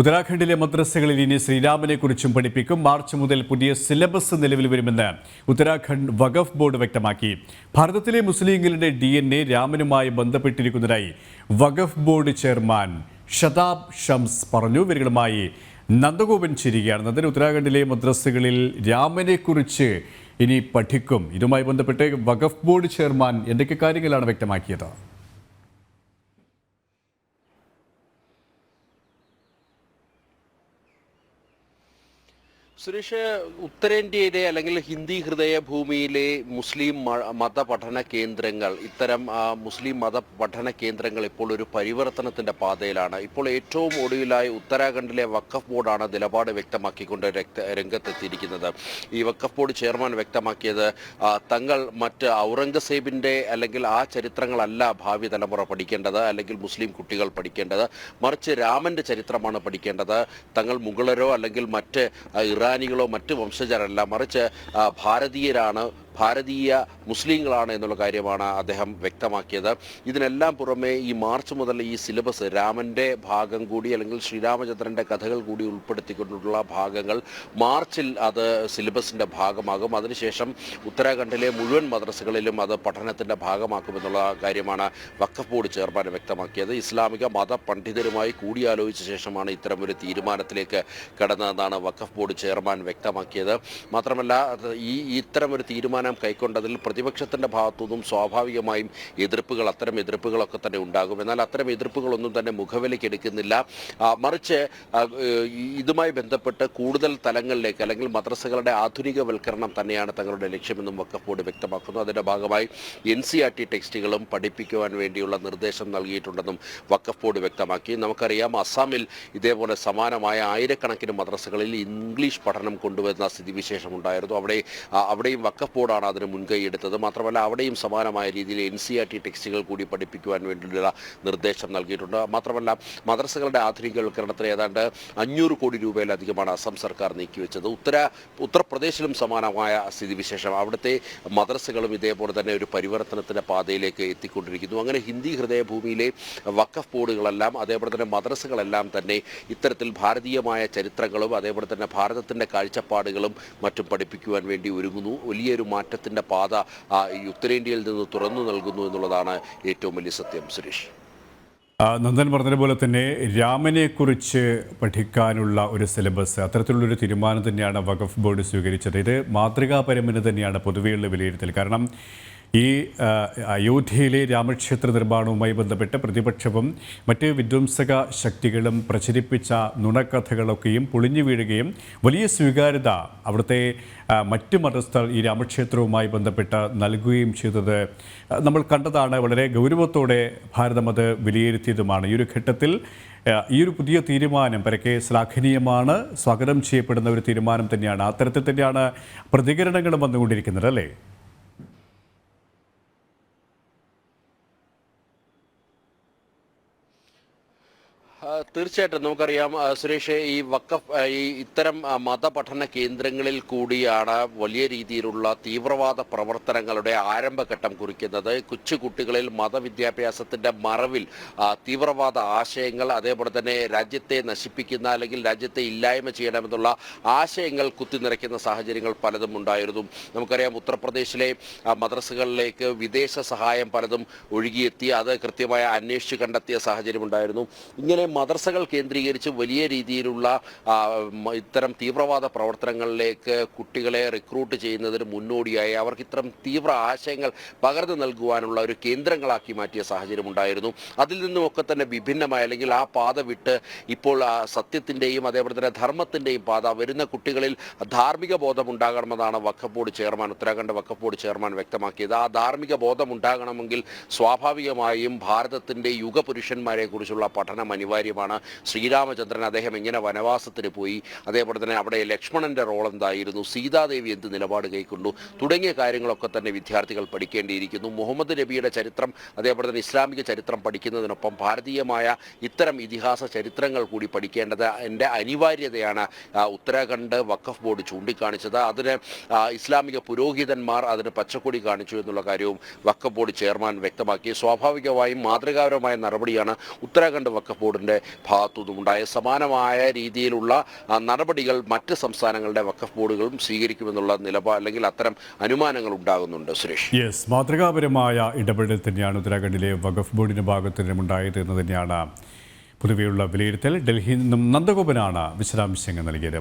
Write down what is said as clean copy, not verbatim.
ഉത്തരാഖണ്ഡിലെ മദ്രസകളിൽ ഇനി ശ്രീരാമനെക്കുറിച്ചും പഠിപ്പിക്കും. മാർച്ച് മുതൽ പുതിയ സിലബസ് നിലവിൽ വരുമെന്ന് ഉത്തരാഖണ്ഡ് വഖഫ് ബോർഡ് വ്യക്തമാക്കി. ഭാരതത്തിലെ മുസ്ലിങ്ങളുടെ DNA രാമനുമായി ബന്ധപ്പെട്ടിരിക്കുന്നതായി വഖഫ് ബോർഡ് ചെയർമാൻ ഷതാബ് ഷംസ് പറഞ്ഞു. ഇവരുമായി നന്ദഗോപൻ ചേരുകയാണ്. നന്ദൻ, ഉത്തരാഖണ്ഡിലെ മദ്രസകളിൽ രാമനെക്കുറിച്ച് ഇനി പഠിക്കും. ഇതുമായി ബന്ധപ്പെട്ട് വഖഫ് ബോർഡ് ചെയർമാൻ എന്തൊക്കെ കാര്യങ്ങളാണ് വ്യക്തമാക്കിയത്? സുരേഷ്, ഉത്തരേന്ത്യയിലെ അല്ലെങ്കിൽ ഹിന്ദി ഹൃദയ ഭൂമിയിലെ മുസ്ലിം മതപഠന കേന്ദ്രങ്ങൾ, ഇത്തരം മുസ്ലിം മതപഠന കേന്ദ്രങ്ങൾ ഇപ്പോൾ ഒരു പരിവർത്തനത്തിന്റെ പാതയിലാണ്. ഇപ്പോൾ ഏറ്റവും ഒടുവിലായി ഉത്തരാഖണ്ഡിലെ വഖഫ് ബോർഡാണ് നിലപാട് വ്യക്തമാക്കിക്കൊണ്ട് രംഗത്തെത്തിയിരിക്കുന്നത്. ഈ വഖഫ് ബോർഡ് ചെയർമാൻ വ്യക്തമാക്കിയത് തങ്ങൾ മറ്റ് ഔറംഗസേബിന്റെ അല്ലെങ്കിൽ ആ ചരിത്രങ്ങളല്ല ഭാവി തലമുറ പഠിക്കേണ്ടത്, അല്ലെങ്കിൽ മുസ്ലിം കുട്ടികൾ പഠിക്കേണ്ടത്, മറിച്ച് രാമന്റെ ചരിത്രമാണ് പഠിക്കേണ്ടത്. തങ്ങൾ മുഗളരോ അല്ലെങ്കിൽ മറ്റ് ഇറാനികളോ മറ്റ് വംശജരല്ല, മറിച്ച് ഭാരതീയരാണ്, ഭാരതീയ മുസ്ലിങ്ങളാണ് എന്നുള്ള കാര്യമാണ് അദ്ദേഹം വ്യക്തമാക്കിയത്. ഇതിനെല്ലാം പുറമെ ഈ മാർച്ച് മുതൽ ഈ സിലബസ് രാമൻ്റെ ഭാഗം കൂടി അല്ലെങ്കിൽ ശ്രീരാമചന്ദ്രൻ്റെ കഥകൾ കൂടി ഉൾപ്പെടുത്തിക്കൊണ്ടുള്ള ഭാഗങ്ങൾ മാർച്ചിൽ അത് സിലബസിൻ്റെ ഭാഗമാകും. അതിനുശേഷം ഉത്തരാഖണ്ഡിലെ മുഴുവൻ മദ്രസകളിലും അത് പഠനത്തിൻ്റെ ഭാഗമാക്കുമെന്നുള്ള കാര്യമാണ് വഖഫ് ബോർഡ് ചെയർമാൻ വ്യക്തമാക്കിയത്. ഇസ്ലാമിക മത പണ്ഡിതരുമായി കൂടിയാലോചിച്ച ശേഷമാണ് ഇത്തരമൊരു തീരുമാനത്തിലേക്ക് കടന്നതെന്നാണ് വഖഫ് ബോർഡ് ചെയർമാൻ വ്യക്തമാക്കിയത്. മാത്രമല്ല, ഇത്തരമൊരു തീരുമാനം കൈക്കൊണ്ടതിൽ പ്രതിപക്ഷത്തിന്റെ ഭാഗത്തുനിന്നും സ്വാഭാവികമായും അത്തരം എതിർപ്പുകളൊക്കെ തന്നെ ഉണ്ടാകും. എന്നാൽ അത്തരം എതിർപ്പുകളൊന്നും തന്നെ മുഖവിലേക്ക് എടുക്കുന്നില്ല. മറിച്ച് ഇതുമായി ബന്ധപ്പെട്ട് കൂടുതൽ തലങ്ങളിലേക്ക് അല്ലെങ്കിൽ മദ്രസകളുടെ ആധുനികവൽക്കരണം തന്നെയാണ് തങ്ങളുടെ ലക്ഷ്യമെന്നും വഖഫ് ബോർഡ് വ്യക്തമാക്കുന്നു. അതിന്റെ ഭാഗമായി NCERT ടെക്സ്റ്റുകളും പഠിപ്പിക്കുവാൻ വേണ്ടിയുള്ള നിർദ്ദേശം നൽകിയിട്ടുണ്ടെന്നും വഖഫ് ബോർഡ് വ്യക്തമാക്കി. നമുക്കറിയാം, അസ്സാമിൽ ഇതേപോലെ സമാനമായ ആയിരക്കണക്കിന് മദ്രസകളിൽ ഇംഗ്ലീഷ് പഠനം കൊണ്ടുവരുന്ന സ്ഥിതിവിശേഷം ഉണ്ടായിരുന്നു. അവിടെയും വഖഫ് ബോർഡാണ് അതിന് മുൻകൈയെടുത്തത്. മാത്രമല്ല, അവിടെയും സമാനമായ രീതിയിൽ NCERT ടെക്സ്റ്റുകൾ കൂടി പഠിപ്പിക്കുവാൻ വേണ്ടിയുള്ള നിർദ്ദേശം നൽകിയിട്ടുണ്ട്. മാത്രമല്ല, മദ്രസകളുടെ ആധുനികവൽക്കരണത്തിന് ഏതാണ്ട് 500 കോടി രൂപയിലധികമാണ് അസം സർക്കാർ നീക്കിവെച്ചത്. ഉത്തർപ്രദേശിലും സമാനമായ സ്ഥിതിവിശേഷം. അവിടുത്തെ മദ്രസകളും ഇതേപോലെ തന്നെ ഒരു പരിവർത്തനത്തിന്റെ പാതയിലേക്ക് എത്തിക്കൊണ്ടിരിക്കുന്നു. അങ്ങനെ ഹിന്ദി ഹൃദയഭൂമിയിലെ വഖഫ് ബോർഡുകളെല്ലാം അതേപോലെ തന്നെ മദ്രസകളെല്ലാം തന്നെ ഇത്തരത്തിൽ ഭാരതീയമായ ചരിത്രങ്ങളും അതേപോലെ തന്നെ ഭാരതത്തിന്റെ കാഴ്ചപ്പാടുകളും മറ്റും പഠിപ്പിക്കുവാൻ വേണ്ടി ഒരുങ്ങുന്നു. വലിയൊരു മാറ്റത്തിന്റെ പാത ഉത്തരേന്ത്യയിൽ നിന്ന് തുറന്നു നൽകുന്നു എന്നുള്ളതാണ് ഏറ്റവും വലിയ സത്യം. സുരേഷ്, നന്ദൻ പറഞ്ഞതുപോലെ തന്നെ രാമനെക്കുറിച്ച് പഠിക്കാനുള്ള ഒരു സിലബസ്, അത്തരത്തിലുള്ളൊരു തീരുമാനം തന്നെയാണ് വഖഫ് ബോർഡ് സ്വീകരിച്ചത്. ഇത് മാതൃകാപരമെന്ന് തന്നെയാണ് പൊതുവെയുള്ള വിലയിരുത്തൽ. കാരണം ഈ അയോധ്യയിലെ രാമക്ഷേത്ര നിർമ്മാണവുമായി ബന്ധപ്പെട്ട് പ്രതിപക്ഷവും മറ്റ് വിധ്വംസക ശക്തികളും പ്രചരിപ്പിച്ച നുണക്കഥകളൊക്കെയും പൊളിഞ്ഞു വീഴുകയും വലിയ സ്വീകാര്യത അവിടുത്തെ മറ്റ് മതസ്ഥർ ഈ രാമക്ഷേത്രവുമായി ബന്ധപ്പെട്ട് നൽകുകയും ചെയ്തത് നമ്മൾ കണ്ടതാണ്. വളരെ ഗൗരവത്തോടെ ഭാരതം അത് വിലയിരുത്തിയതുമാണ്. ഈ ഒരു ഘട്ടത്തിൽ ഈ ഒരു പുതിയ തീരുമാനം പരക്കെ ശ്ലാഘനീയമാണ്, സ്വാഗതം ചെയ്യപ്പെടുന്ന ഒരു തീരുമാനം തന്നെയാണ്. അത്തരത്തിൽ തന്നെയാണ് പ്രതികരണങ്ങളും വന്നുകൊണ്ടിരിക്കുന്നത്, അല്ലേ? തീർച്ചയായിട്ടും നമുക്കറിയാം സുരേഷ്, ഇത്തരം മതപഠന കേന്ദ്രങ്ങളിൽ കൂടിയാണ് വലിയ രീതിയിലുള്ള തീവ്രവാദ പ്രവർത്തനങ്ങളുടെ ആരംഭഘട്ടം കുറിക്കുന്നത്. കൊച്ചുകുട്ടികളിൽ മതവിദ്യാഭ്യാസത്തിന്റെ മറവിൽ തീവ്രവാദ ആശയങ്ങൾ, അതേപോലെ തന്നെ രാജ്യത്തെ നശിപ്പിക്കുന്ന അല്ലെങ്കിൽ രാജ്യത്തെ ഇല്ലായ്മ ചെയ്യണമെന്നുള്ള ആശയങ്ങൾ കുത്തിനിറയ്ക്കുന്ന സാഹചര്യങ്ങൾ പലതും ഉണ്ടായിരുന്നു. നമുക്കറിയാം, ഉത്തർപ്രദേശിലെ മദ്രസകളിലേക്ക് വിദേശ സഹായം പലതും ഒഴുകിയെത്തി അത് കൃത്യമായി അന്വേഷിച്ച് കണ്ടെത്തിയ സാഹചര്യം ഉണ്ടായിരുന്നു. ഇങ്ങനെ മദ്രസകൾ കേന്ദ്രീകരിച്ച് വലിയ രീതിയിലുള്ള ഇത്തരം തീവ്രവാദ പ്രവർത്തനങ്ങളിലേക്ക് കുട്ടികളെ റിക്രൂട്ട് ചെയ്യുന്നതിന് മുന്നോടിയായി അവർക്ക് ഇത്തരം തീവ്ര ആശയങ്ങൾ പകർന്നു നൽകുവാനുള്ള ഒരു കേന്ദ്രങ്ങളാക്കി മാറ്റിയ സാഹചര്യം ഉണ്ടായിരുന്നു. അതിൽ നിന്നുമൊക്കെ തന്നെ വിഭിന്നമായ അല്ലെങ്കിൽ ആ പാത വിട്ട് ഇപ്പോൾ സത്യത്തിൻ്റെയും അതേപോലെ തന്നെ ധർമ്മത്തിൻ്റെയും പാത വരുന്ന കുട്ടികളിൽ ധാർമ്മിക ബോധം ഉണ്ടാകണമെന്നാണ് വഖഫ് ബോർഡ് ചെയർമാൻ, ഉത്തരാഖണ്ഡ് വഖഫ് ബോർഡ് ചെയർമാൻ വ്യക്തമാക്കിയത്. ആ ധാർമ്മിക ബോധം ഉണ്ടാകണമെങ്കിൽ സ്വാഭാവികമായും ഭാരതത്തിൻ്റെ യുഗപുരുഷന്മാരെ കുറിച്ചുള്ള പഠനം അനിവാര്യമാണ്. ശ്രീരാമചന്ദ്രൻ അദ്ദേഹം എങ്ങനെ വനവാസത്തിന് പോയി, അതേപോലെ തന്നെ അവിടെ ലക്ഷ്മണന്റെ റോൾ എന്തായിരുന്നു, സീതാദേവി എന്ത് നിലപാട് കൈക്കൊണ്ടു തുടങ്ങിയ കാര്യങ്ങളൊക്കെ തന്നെ വിദ്യാർത്ഥികൾ പഠിക്കേണ്ടിയിരിക്കുന്നു. മുഹമ്മദ് നബിയുടെ ചരിത്രം അതേപോലെ തന്നെ ഇസ്ലാമിക ചരിത്രം പഠിക്കുന്നതിനൊപ്പം ഭാരതീയമായ ഇത്തരം ഇതിഹാസ ചരിത്രങ്ങൾ കൂടി പഠിക്കേണ്ടത് എൻ്റെ അനിവാര്യതയാണ് ഉത്തരാഖണ്ഡ് വഖഫ് ബോർഡ് ചൂണ്ടിക്കാണിച്ചത്. അതിന് ഇസ്ലാമിക പുരോഹിതന്മാർ അതിന് പച്ചക്കൊടി കാണിച്ചു എന്നുള്ള കാര്യവും വഖഫ് ബോർഡ് ചെയർമാൻ വ്യക്തമാക്കി. സ്വാഭാവികമായും മാതൃകാപരമായ നടപടിയാണ് ഉത്തരാഖണ്ഡ് വഖഫ് ബോർഡിൻ്റെ ഭാഗത്തു നിന്നുമുണ്ടായ സമാനമായ രീതിയിലുള്ള നടപടികൾ മറ്റ് സംസ്ഥാനങ്ങളുടെ വഖഫ് ബോർഡുകളും സ്വീകരിക്കുമെന്നുള്ള അല്ലെങ്കിൽ അത്തരം അനുമാനങ്ങൾ ഉണ്ടാകുന്നുണ്ട്. സുരേഷ്, യെസ്, മാതൃകാപരമായ ഇടപെടൽ തന്നെയാണ് ഉത്തരാഖണ്ഡിലെ വഖഫ് ബോർഡിന്റെ ഭാഗത്തു നിന്നും ഉണ്ടായത് എന്ന് തന്നെയാണ് പൊതുവെയുള്ള വിലയിരുത്തൽ. ഡൽഹിയിൽ നിന്നും നന്ദഗോപനാണ് വിശദാംശങ്ങൾ നൽകിയത്.